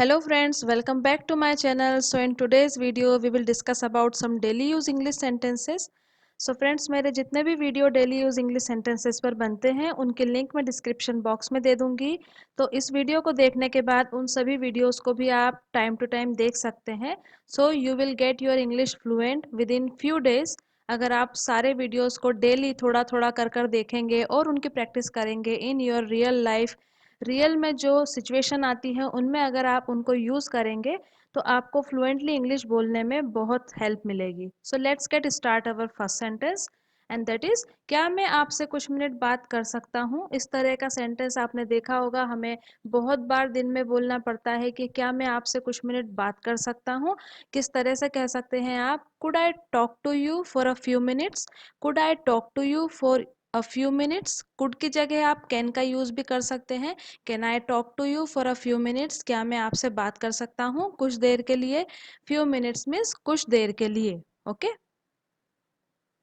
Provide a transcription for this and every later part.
Hello friends, welcome back to my channel. So in today's video we will discuss about some daily use English sentences. So friends, मेरे जितने भी video daily use English sentences पर बनते हैं उनके link मैं description box में दे दूंगी। तो इस वीडियो को देखने के बाद उन सभी वीडियोस को भी आप टाइम टू टाइम देख सकते हैं। So you will get your English fluent with in few days. अगर आप सारे वीडियोस को डेली थोड़ा थोड़ा कर कर देखेंगे और उनकी प्रैक्टिस करेंगे in your real life, real में जो सिचुएशन आती है उनमें अगर आप उनको यूज़ करेंगे तो आपको फ्लुएंटली इंग्लिश बोलने में बहुत हेल्प मिलेगी। So let's get start our first sentence and that is, क्या मैं आपसे कुछ मिनट बात कर सकता हूँ। इस तरह का सेंटेंस आपने देखा होगा, हमें बहुत बार दिन में बोलना पड़ता है कि क्या मैं आपसे कुछ मिनट बात कर सकता हूँ। किस तरह से कह सकते हैं आप, could I talk to you for a few minutes. Could I talk to you for a few minutes. Could की जगह आप कैन का यूज भी कर सकते हैं। Can I talk to you for a few minutes, क्या मैं आपसे बात कर सकता हूँ कुछ देर के लिए। फ्यू मिनट्स मीन्स कुछ देर के लिए। Okay,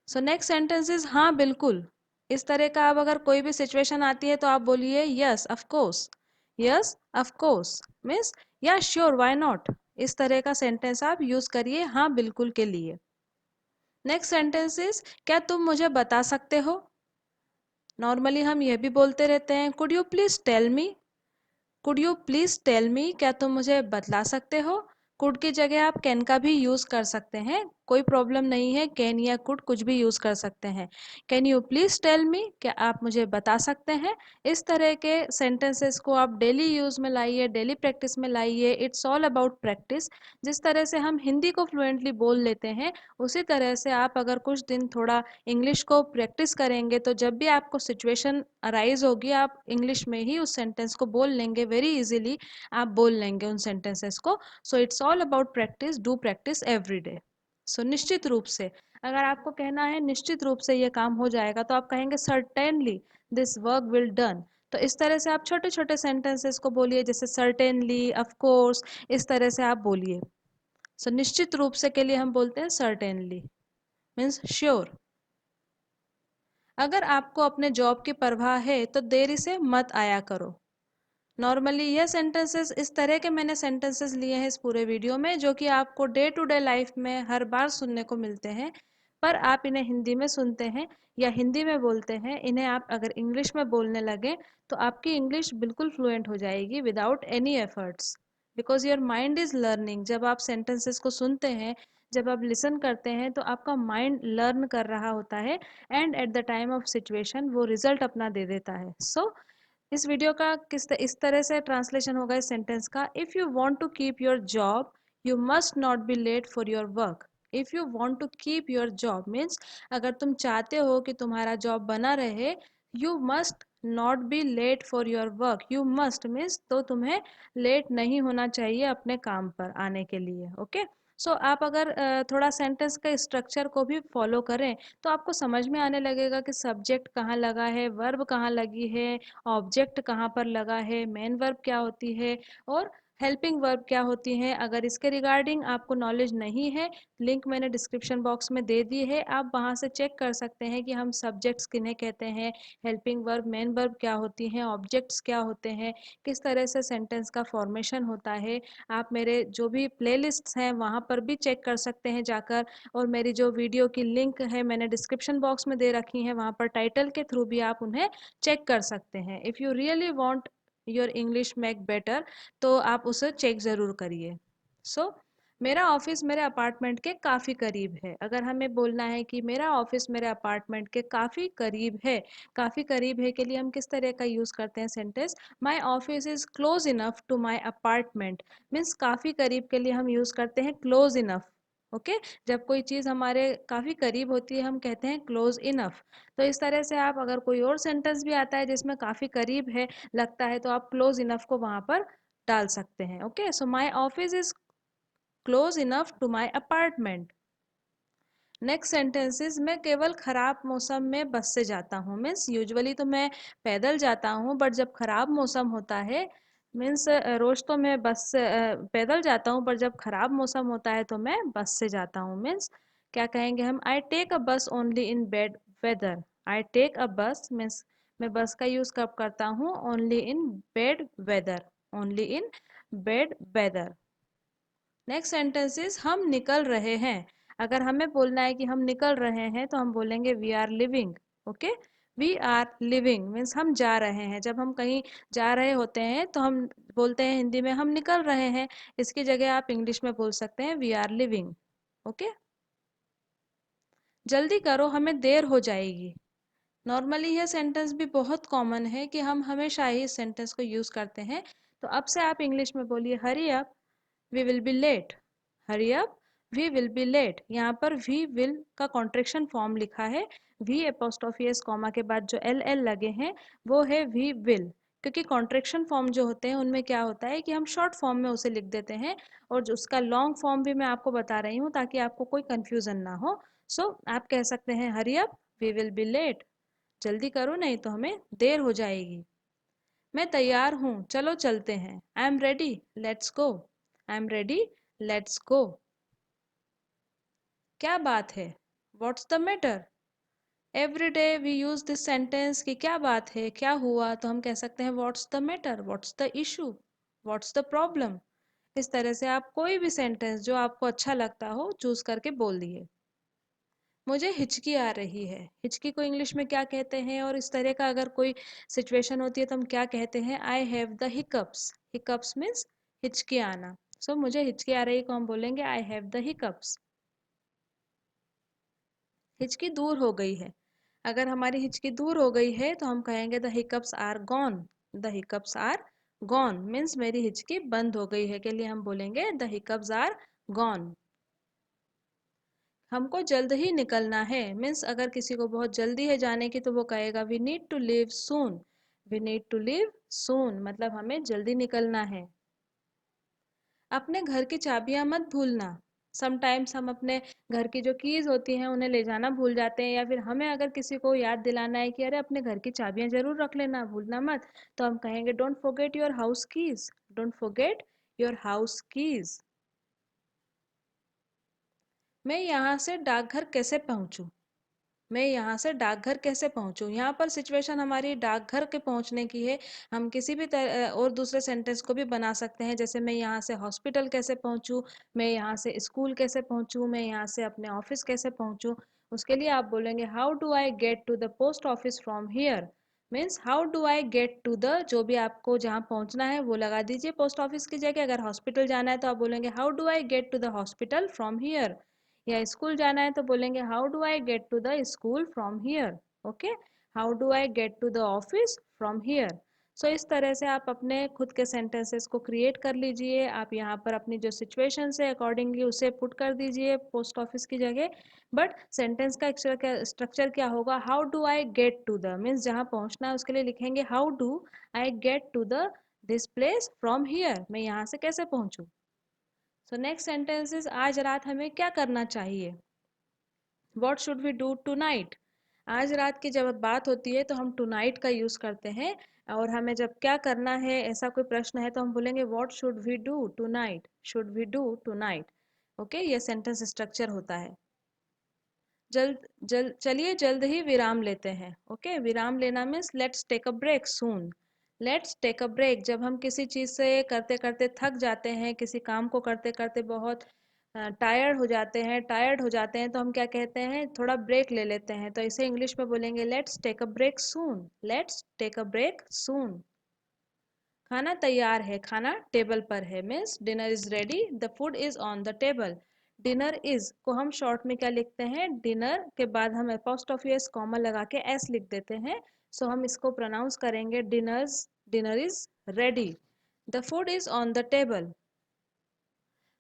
so next sentence is हाँ बिल्कुल। इस तरह का अब अगर कोई भी सिचुएशन आती है तो आप बोलिए yes of course. Yes of course means या श्योर व्हाई नॉट। इस तरह का सेंटेंस आप यूज करिए हाँ बिल्कुल के लिए। नेक्स्ट सेंटेंस इज, क्या तुम मुझे बता सकते हो। नॉर्मली हम यह भी बोलते रहते हैं, could you please tell me. Could you please tell me, क्या तुम मुझे बतला सकते हो। कुड की जगह आप कैन का भी यूज कर सकते हैं, कोई प्रॉब्लम नहीं है, कैन या कुड कुछ भी यूज कर सकते हैं। Can you please tell me, क्या आप मुझे बता सकते हैं। इस तरह के सेंटेंसेस को आप डेली यूज में लाइए, डेली प्रैक्टिस में लाइए। It's all about practice. जिस तरह से हम हिंदी को फ्लुएंटली बोल लेते हैं उसी तरह से आप अगर कुछ दिन थोड़ा इंग्लिश को प्रैक्टिस करेंगे तो जब भी आपको सिचुएशन अराइज होगी आप इंग्लिश में ही उस सेंटेंस को बोल लेंगे, वेरी इजीली आप बोल लेंगे उन सेंटेंसेस को। So it's all about practice, do practice every day. So निश्चित रूप से, अगर आपको कहना है निश्चित रूप से ये काम हो जाएगा तो आप कहेंगे certainly this work will done. तो इस तरह से आप छोटे छोटे सेंटेंसेस को बोलिए, जैसे सर्टेनली, ऑफ कोर्स, इस तरह से आप बोलिए। सो निश्चित रूप से के लिए हम बोलते हैं सर्टेनली मीन्स श्योर। अगर आपको अपने जॉब की परवाह है तो देरी से मत आया करो। नॉर्मली यह सेंटेंसेस, इस तरह के मैंने सेंटेंसेस लिए हैं इस पूरे वीडियो में जो कि आपको डे टू डे लाइफ में हर बार सुनने को मिलते हैं, पर आप इन्हें हिंदी में सुनते हैं या हिंदी में बोलते हैं। इन्हें आप अगर इंग्लिश में बोलने लगे तो आपकी इंग्लिश बिल्कुल फ्लुएंट हो जाएगी without any efforts, because your mind is learning. जब आप सेंटेंसेस को सुनते हैं, जब आप लिसन करते हैं तो आपका माइंड लर्न कर रहा होता है and at the time of situation वो रिजल्ट अपना दे देता है। सो इस वीडियो का इस तरह से ट्रांसलेशन होगा इस सेंटेंस का, if you want to keep your job you must not be late for your work. If you want to keep your job means अगर तुम चाहते हो कि तुम्हारा जॉब बना रहे, you must not be late for your work. You must means तो तुम्हें लेट नहीं होना चाहिए अपने काम पर आने के लिए। ओके, सो आप अगर थोड़ा सेंटेंस का स्ट्रक्चर को भी फॉलो करें तो आपको समझ में आने लगेगा कि सब्जेक्ट कहाँ लगा है, वर्ब कहाँ लगी है, ऑब्जेक्ट कहाँ पर लगा है, मेन वर्ब क्या होती है और हेल्पिंग वर्ब क्या होती है। अगर इसके रिगार्डिंग आपको नॉलेज नहीं है, लिंक मैंने डिस्क्रिप्शन बॉक्स में दे दी है, आप वहाँ से चेक कर सकते हैं कि हम सब्जेक्ट्स किन्हें कहते हैं, हेल्पिंग वर्ब मेन वर्ब क्या होती हैं, ऑब्जेक्ट्स क्या होते हैं, किस तरह से सेंटेंस का फॉर्मेशन होता है। आप मेरे जो भी प्लेलिस्ट्स हैं वहाँ पर भी चेक कर सकते हैं जाकर, और मेरी जो वीडियो की लिंक है मैंने डिस्क्रिप्शन बॉक्स में दे रखी है, वहाँ पर टाइटल के थ्रू भी आप उन्हें चेक कर सकते हैं। If you really want your English make better तो आप उसे चेक ज़रूर करिए। सो मेरा ऑफिस मेरे अपार्टमेंट के काफ़ी करीब है। अगर हमें बोलना है कि मेरा ऑफिस मेरे अपार्टमेंट के काफ़ी करीब है, काफ़ी करीब है के लिए हम किस तरह का यूज़ करते हैं sentence, my office is close enough to my apartment. Means काफ़ी करीब के लिए हम यूज़ करते हैं क्लोज इनफ। ओके, जब कोई चीज़ हमारे काफ़ी करीब होती है हम कहते हैं क्लोज इनफ। तो इस तरह से आप अगर कोई और सेंटेंस भी आता है जिसमें काफ़ी करीब है लगता है तो आप क्लोज इनफ को वहाँ पर डाल सकते हैं। Okay, so my office is close enough to my apartment. Next sentences, मैं केवल ख़राब मौसम में बस से जाता हूँ। मीन्स यूजुअली तो मैं पैदल जाता हूँ बट जब ख़राब मौसम होता है, मीन्स रोज़ तो मैं बस से पैदल जाता हूँ पर जब ख़राब मौसम होता है तो मैं बस से जाता हूँ। मीन्स क्या कहेंगे हम, आई take a bus only in bad weather. I take a bus means मैं बस का यूज़ कब करता हूँ, only in bad weather, only in bad weather. Next sentence is हम निकल रहे हैं। अगर हमें बोलना है कि हम निकल रहे हैं तो हम बोलेंगे we are leaving. Okay, we are leaving means हम जा रहे हैं। जब हम कहीं जा रहे होते हैं तो हम बोलते हैं हिंदी में हम निकल रहे हैं। इसकी जगह आप इंग्लिश में बोल सकते हैं वी आर लिविंग। ओके, जल्दी करो हमें देर हो जाएगी। नॉर्मली यह सेंटेंस भी बहुत कॉमन है कि हम हमेशा ही इस सेंटेंस को यूज करते हैं। तो अब से आप इंग्लिश में बोलिए hurry up, we will be late. Hurry up, we will be late. यहाँ पर वी विल का कॉन्ट्रेक्शन फॉर्म लिखा है। वी अपोस्ट्रोफी एस कॉमा के बाद जो एल एल लगे हैं वो है वी विल। क्योंकि कॉन्ट्रेक्शन फॉर्म जो होते हैं उनमें क्या होता है कि हम शॉर्ट फॉर्म में उसे लिख देते हैं, और जो उसका लॉन्ग फॉर्म भी मैं आपको बता रही हूँ ताकि आपको कोई कंफ्यूजन ना हो। सो आप कह सकते हैं hurry up, we will be late. जल्दी करो नहीं तो हमें देर हो जाएगी। मैं तैयार हूँ, चलो चलते हैं। I am ready, let's go. I am ready, let's go. क्या बात है, what's the matter. Every day we use this sentence कि क्या बात है, क्या हुआ, तो हम कह सकते हैं what's the matter, what's the issue, what's the problem. इस तरह से आप कोई भी सेंटेंस जो आपको अच्छा लगता हो चूज करके बोल दिए। मुझे हिचकी आ रही है। हिचकी को इंग्लिश में क्या कहते हैं, और इस तरह का अगर कोई सिचुएशन होती है तो हम क्या कहते हैं, I have the hiccups. Hiccups means हिचकी आना। सो मुझे हिचकी आ रही है को हम बोलेंगे आई हैव द हिकअप्स। हिचकी दूर हो गई है। अगर हमारी हिचकी दूर हो गई है तो हम कहेंगे the hiccups are gone. The hiccups are gone means मेरी हिचकी बंद हो गई है के लिए हम बोलेंगे द हिकअप्स आर गॉन। हमको जल्द ही निकलना है मीन्स अगर किसी को बहुत जल्दी है जाने की तो वो कहेगा we need to leave soon. We need to leave soon मतलब हमें जल्दी निकलना है। अपने घर की चाबियां मत भूलना। समटाइम्स हम अपने घर की जो कीज होती हैं उन्हें ले जाना भूल जाते हैं, या फिर हमें अगर किसी को याद दिलाना है कि अरे अपने घर की चाबियां जरूर रख लेना, भूलना मत, तो हम कहेंगे don't forget your house keys. Don't forget your house keys. मैं यहाँ से डाकघर कैसे पहुंचूं। मैं यहाँ से डाकघर कैसे पहुंचूं। यहाँ पर सिचुएशन हमारी डाकघर के पहुंचने की है। हम किसी भी तरह और दूसरे सेंटेंस को भी बना सकते हैं, जैसे मैं यहाँ से हॉस्पिटल कैसे पहुंचूं, मैं यहाँ से स्कूल कैसे पहुंचूं, मैं यहाँ से अपने ऑफिस कैसे पहुंचूं। उसके लिए आप बोलेंगे how do I get to the post office from here. Means how do I get to the, जो भी आपको जहाँ पहुंचना है वो लगा दीजिए पोस्ट ऑफिस की जगह। अगर हॉस्पिटल जाना है तो आप बोलेंगे how do I get to the hospital from here. या स्कूल जाना है तो बोलेंगे how do I get to the school from here. Okay, how do I get to the office from here. So इस तरह से आप अपने खुद के सेंटेंसेस को क्रिएट कर लीजिए। आप यहाँ पर अपनी जो सिचुएशन है अकॉर्डिंगली उसे पुट कर दीजिए पोस्ट ऑफिस की जगह। बट सेंटेंस का स्ट्रक्चर क्या होगा, how do I get to the means जहाँ पहुँचना है उसके लिए लिखेंगे how do I get to the this place from here. मैं यहाँ से कैसे पहुँचूँ। सो नेक्स्ट सेंटेंस इज आज रात हमें क्या करना चाहिए। What should we do tonight. आज रात की जब बात होती है तो हम टू नाइट का यूज करते हैं, और हमें जब क्या करना है ऐसा कोई प्रश्न है तो हम बोलेंगे what should we do tonight. Should we do tonight. Okay, ये सेंटेंस स्ट्रक्चर होता है। जल्द जल्द चलिए जल्द ही विराम लेते हैं। ओके, विराम लेना means let's take a break soon. Let's take a break जब हम किसी चीज़ से करते करते थक जाते हैं, किसी काम को करते करते बहुत टायर्ड हो जाते हैं तो हम क्या कहते हैं, थोड़ा ब्रेक ले लेते हैं। तो इसे इंग्लिश में बोलेंगे let's take a break soon. Let's take a break soon. खाना तैयार है, खाना टेबल पर है means dinner is ready, the food is on the table. Dinner is को हम शॉर्ट में क्या लिखते हैं, डिनर के बाद हम एपोस्ट्रोफी एस कॉमा लगा के एस लिख देते हैं। सो हम इसको प्रोनाउंस करेंगे dinners, dinner is ready, the food is on the table.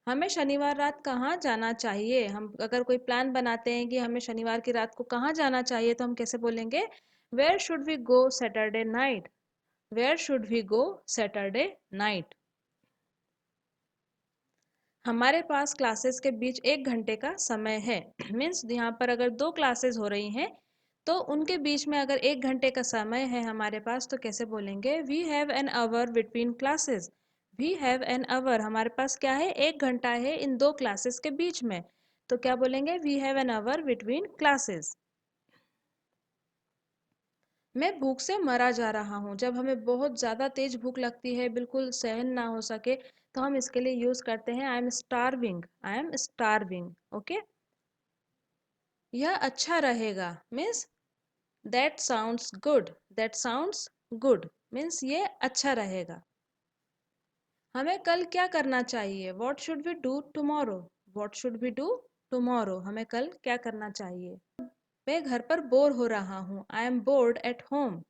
हमें शनिवार रात कहाँ जाना चाहिए। हम अगर कोई प्लान बनाते हैं कि हमें शनिवार की रात को कहाँ जाना चाहिए तो हम कैसे बोलेंगे, where should we go Saturday night. Where should we go Saturday night. हमारे पास क्लासेस के बीच 1 घंटे का समय है। मीन्स यहाँ पर अगर 2 क्लासेस हो रही हैं तो उनके बीच में अगर 1 घंटे का समय है हमारे पास तो कैसे बोलेंगे, we have an hour between classes. We have an hour, हमारे पास क्या है, 1 घंटा है इन 2 क्लासेस के बीच में। तो क्या बोलेंगे, we have an hour between classes. मैं भूख से मरा जा रहा हूँ। जब हमें बहुत ज़्यादा तेज भूख लगती है, बिल्कुल सहन ना हो सके, तो हम इसके लिए यूज करते हैं I am starving, I am starving. Okay, यह अच्छा रहेगा means that sounds good, that sounds good means ये अच्छा रहेगा। हमें कल क्या करना चाहिए, what should we do tomorrow, what should we do tomorrow, हमें कल क्या करना चाहिए। मैं घर पर बोर हो रहा हूँ, I am board at home,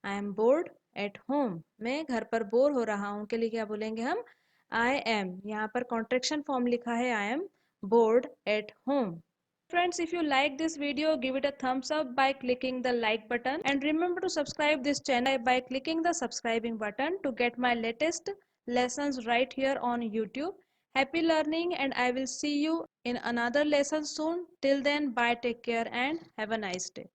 I am board at home, मैं घर पर बोर हो रहा हूँ के लिए क्या बोलेंगे हम, आई एम, यहाँ पर कॉन्ट्रेक्शन फॉर्म लिखा है I am board at home. Friends, if you like this video, give it a thumbs up by clicking the like button and remember to subscribe this channel by clicking the subscribing button to get my latest lessons right here on YouTube. Happy learning and I will see you in another lesson soon. Till then, bye, take care and have a nice day.